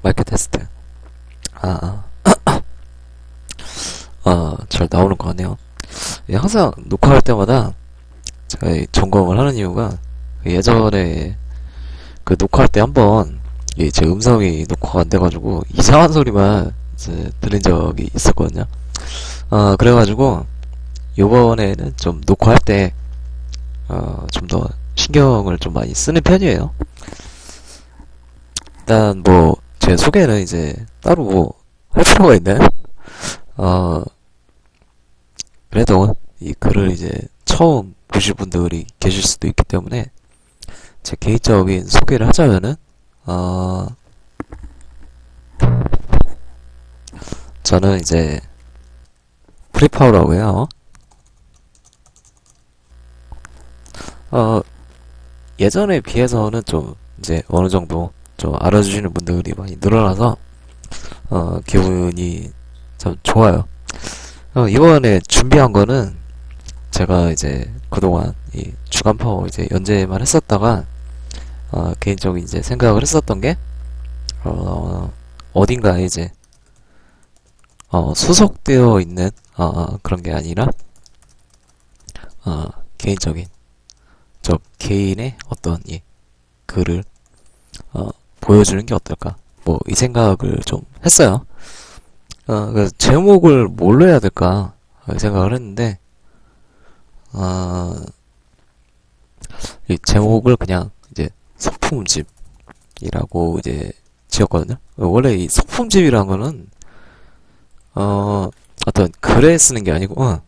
마이크 테스트. 아, 잘 나오는 것 같네요. 예, 항상 녹화할 때마다 제가 이 점검을 하는 이유가 예전에 그 녹화할 때 한번 제 음성이 녹화가 안 돼가지고 이상한 소리만 이제 들린 적이 있었거든요. 그래가지고 요번에는 좀 녹화할 때 좀 더 신경을 좀 많이 쓰는 편이에요. 일단 뭐 제 소개는 이제 따로 뭐 할 필요가 있나요? 어, 그래도 이 글을 이제 처음 보실 분들이 계실 수도 있기 때문에 제 개인적인 소개를 하자면은 어, 저는 이제 프리파워라고 해요. 어, 예전에 비해서는 좀 이제 어느 정도 좀 알아주시는 분들이 많이 늘어나서 기분이 참 좋아요. 이번에 준비한 거는 제가 이제 그동안 이 주간 파워 이제 연재만 했었다가 개인적인 이제 생각을 했었던 게 어딘가에 이제 수속되어 있는 그런 게 아니라 개인적인 저 개인의 어떤 이 글을 보여주는 게 어떨까 뭐 이 생각을 좀 했어요. 그래서 제목을 뭘로 해야 될까 이 생각을 했는데 이 제목을 그냥 이제 소품집이라고 이제 지었거든요. 원래 이 소품집이라는 거는 어떤 글에 쓰는 게 아니고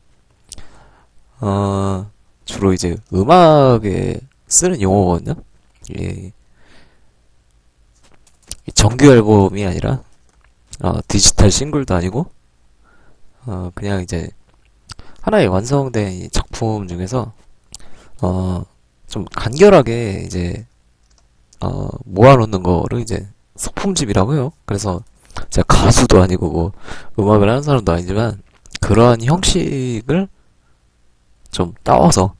주로 이제 음악에 쓰는 용어거든요. 이, 이 정규 앨범이 아니라 디지털 싱글도 아니고 그냥 이제 하나의 완성된 이 작품 중에서 좀 간결하게 이제 모아놓는 거를 이제 소품집이라고 해요. 그래서 제가 가수도 아니고 뭐 음악을 하는 사람도 아니지만 그러한 형식을 좀 따와서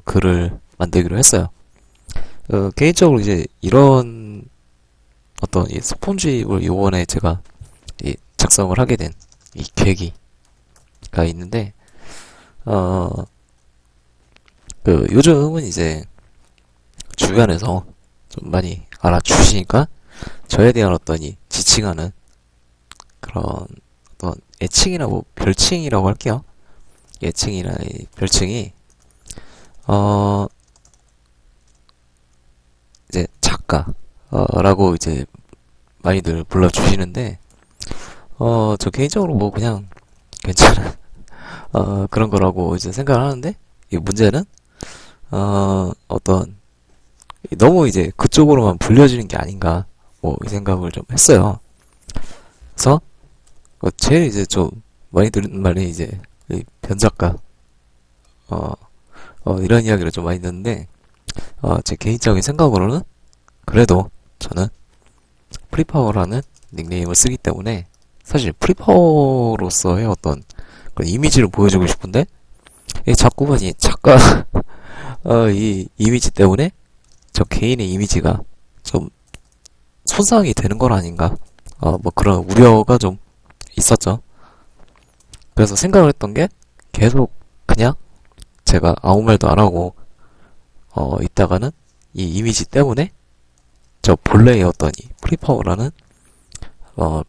글을 만들기로 했어요. 개인적으로 이제 이런 어떤 이 소품집을 요번에 제가 이 작성을 하게 된 이 계기가 있는데 요즘은 이제 주변에서 좀 많이 알아주시니까 저에 대한 어떤 이 지칭하는 그런 어떤 애칭이라고 별칭이라고 할게요. 애칭이나 이 별칭이 어 이제 작가라고 이제 많이들 불러주시는데 저 개인적으로 뭐 그냥 괜찮은 그런 거라고 이제 생각을 하는데 이 문제는 어떤 너무 이제 그쪽으로만 불려지는 게 아닌가 뭐 이 생각을 좀 했어요. 그래서 제일 이제 좀 많이 들은 말이 이제 이 변작가 어, 이런 이야기를 좀 많이 듣는데 제 개인적인 생각으로는 그래도 저는 프리파워라는 닉네임을 쓰기 때문에 사실 프리파워로서의 어떤 그런 이미지를 보여주고 싶은데 자꾸만 이 작가 이 이미지 때문에 저 개인의 이미지가 좀 손상이 되는 건 아닌가 뭐 그런 우려가 좀 있었죠. 그래서 생각을 했던 게 계속 그냥 제가 아무 말도 안 하고 있다가는 이 이미지 때문에 저 본래의 어떤 이 프리파워라는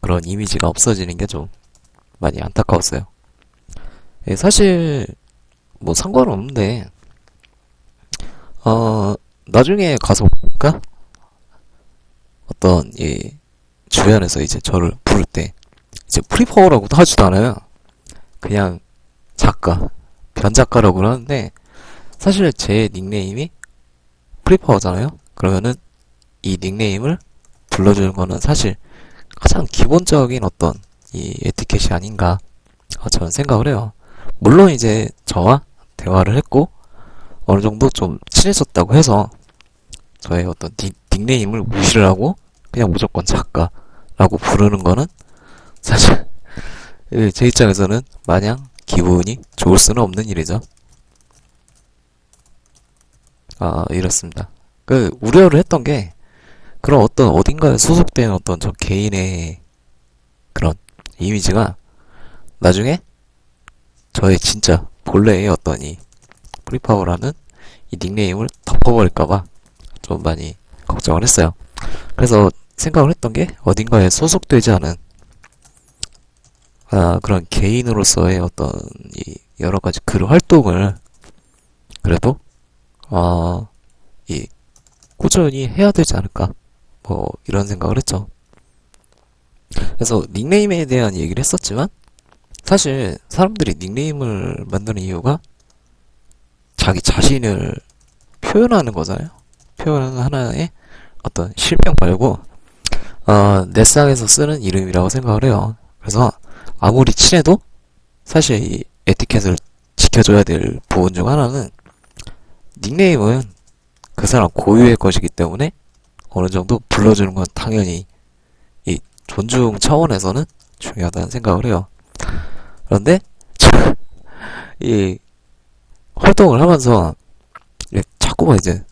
그런 이미지가 없어지는 게 좀 많이 안타까웠어요. 사실 뭐 상관은 없는데 나중에 가서 볼까? 어떤 이 주변에서 이제 저를 부를 때 이제 프리파워라고도 하지도 않아요. 그냥 작가, 변작가라고 하는데 사실 제 닉네임이 프리파워잖아요. 그러면은 이 닉네임을 불러주는 거는 사실 가장 기본적인 어떤 이 에티켓이 아닌가 저는 생각을 해요. 물론 이제 저와 대화를 했고 어느 정도 좀 친해졌다고 해서 저의 어떤 닉네임을 무시를 하고 그냥 무조건 작가라고 부르는 거는 사실 제 입장에서는 마냥 기분이 좋을 수는 없는 일이죠. 이렇습니다. 우려를 했던 게 그런 어떤 어딘가에 소속된 어떤 저 개인의 그런 이미지가 나중에 저의 진짜 본래의 어떤 이 프리파워라는 이 닉네임을 덮어버릴까봐 좀 많이 걱정을 했어요. 그래서 생각을 했던 게 어딘가에 소속되지 않은 그런 개인으로서의 어떤 이 여러 가지 글 활동을 그래도 이 꾸준히 해야 되지 않을까 뭐 이런 생각을 했죠. 그래서 닉네임에 대한 얘기를 했었지만 사실 사람들이 닉네임을 만드는 이유가 자기 자신을 표현하는 거잖아요. 표현하는 하나의 어떤 실명 말고 내 쌍에서 쓰는 이름이라고 생각을 해요. 그래서 아무리 친해도 사실 이 에티켓을 지켜줘야 될 부분 중 하나는 닉네임은 그 사람 고유의 것이기 때문에 어느 정도 불러주는 건 당연히 이 존중 차원에서는 중요하다는 생각을 해요. 그런데 이 활동을 하면서 자꾸만 이제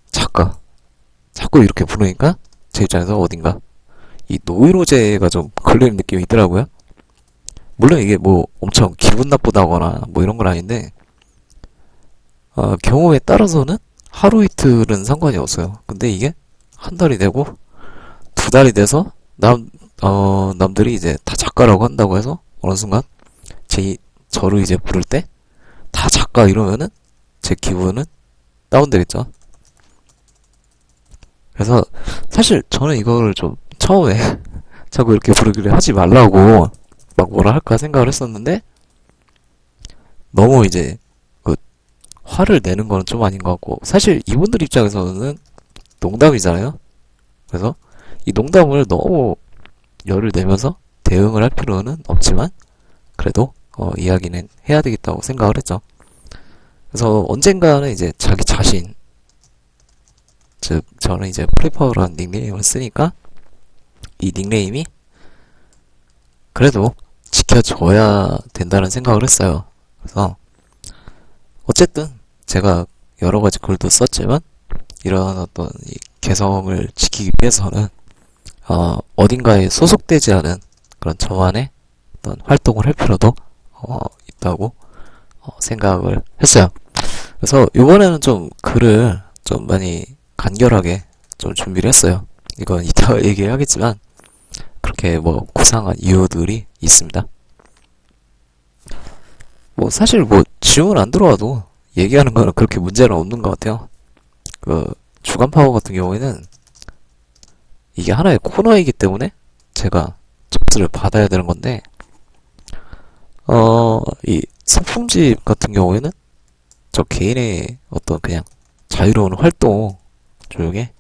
자꾸 이렇게 부르니까 제 입장에서 어딘가 이 노이로제가 좀 걸리는 느낌이 있더라고요. 물론 이게 뭐 엄청 기분 나쁘다거나 뭐 이런 건 아닌데 경우에 따라서는 하루 이틀은 상관이 없어요. 근데 이게 한 달이 되고 두 달이 돼서 남들이 이제 다 작가라고 한다고 해서 어느 순간 저를 이제 부를 때 다 작가 이러면은 제 기분은 다운되겠죠. 그래서 사실 저는 이거를 좀 처음에 자꾸 이렇게 부르기를 하지 말라고 막 뭐라 할까 생각을 했었는데 너무 이제 그 화를 내는 거는 좀 아닌 것 같고 사실 이분들 입장에서는 농담이잖아요. 그래서 이 농담을 너무 열을 내면서 대응을 할 필요는 없지만 그래도 이야기는 해야 되겠다고 생각을 했죠. 그래서 언젠가는 이제 자기 자신 즉 저는 이제 프리파워라는 닉네임을 쓰니까 이 닉네임이 그래도 지켜줘야 된다는 생각을 했어요. 그래서 어쨌든 제가 여러 가지 글도 썼지만 이런 어떤 이 개성을 지키기 위해서는 어딘가에 소속되지 않은 그런 저만의 어떤 활동을 할 필요도 있다고 생각을 했어요. 그래서 이번에는 좀 글을 좀 많이 간결하게 좀 준비를 했어요. 이건 이따가 얘기하겠지만 그렇게 뭐 구상한 이유들이 있습니다. 뭐 사실 뭐 질문 안 들어와도 얘기하는 거는 그렇게 문제는 없는 것 같아요. 그 주간 파워 같은 경우에는 이게 하나의 코너이기 때문에 제가 점수를 받아야 되는 건데 이 소품집 같은 경우에는 저 개인의 어떤 그냥 자유로운 활동 중에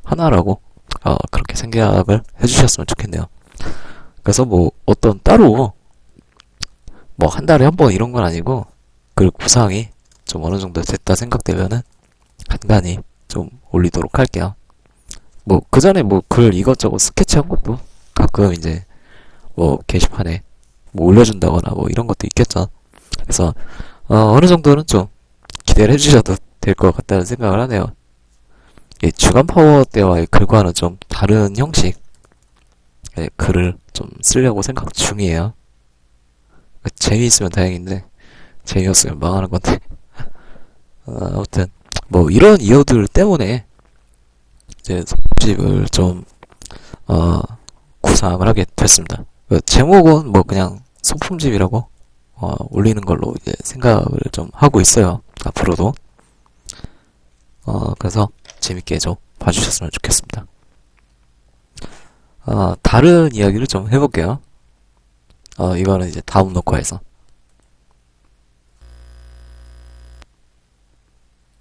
하나라고 그렇게 생각을 해주셨으면 좋겠네요. 그래서 뭐 어떤 따로 뭐 한 달에 한 번 이런 건 아니고 글 구상이 좀 어느 정도 됐다 생각되면은 간간히 좀 올리도록 할게요. 뭐 그 전에 뭐 글 이것저것 스케치한 것도 가끔 이제 뭐 게시판에 뭐 올려준다거나 뭐 이런 것도 있겠죠. 그래서 어느 정도는 좀 기대를 해주셔도 될 것 같다는 생각을 하네요. 이 주간 파워 때와의 글과는 좀 다른 형식의 글을 좀 쓰려고 생각 중이에요. 재미있으면 다행인데 재미없으면 망하는 건데 아무튼 뭐 이런 이유들 때문에 이제 소집을 좀 구상을 하게 됐습니다. 제목은 뭐 그냥 소품집이라고 올리는 걸로 이제 생각을 좀 하고 있어요. 앞으로도 그래서 재밌게 좀 봐주셨으면 좋겠습니다. 다른 이야기를 좀 해볼게요. 이거는 이제 다음 녹화에서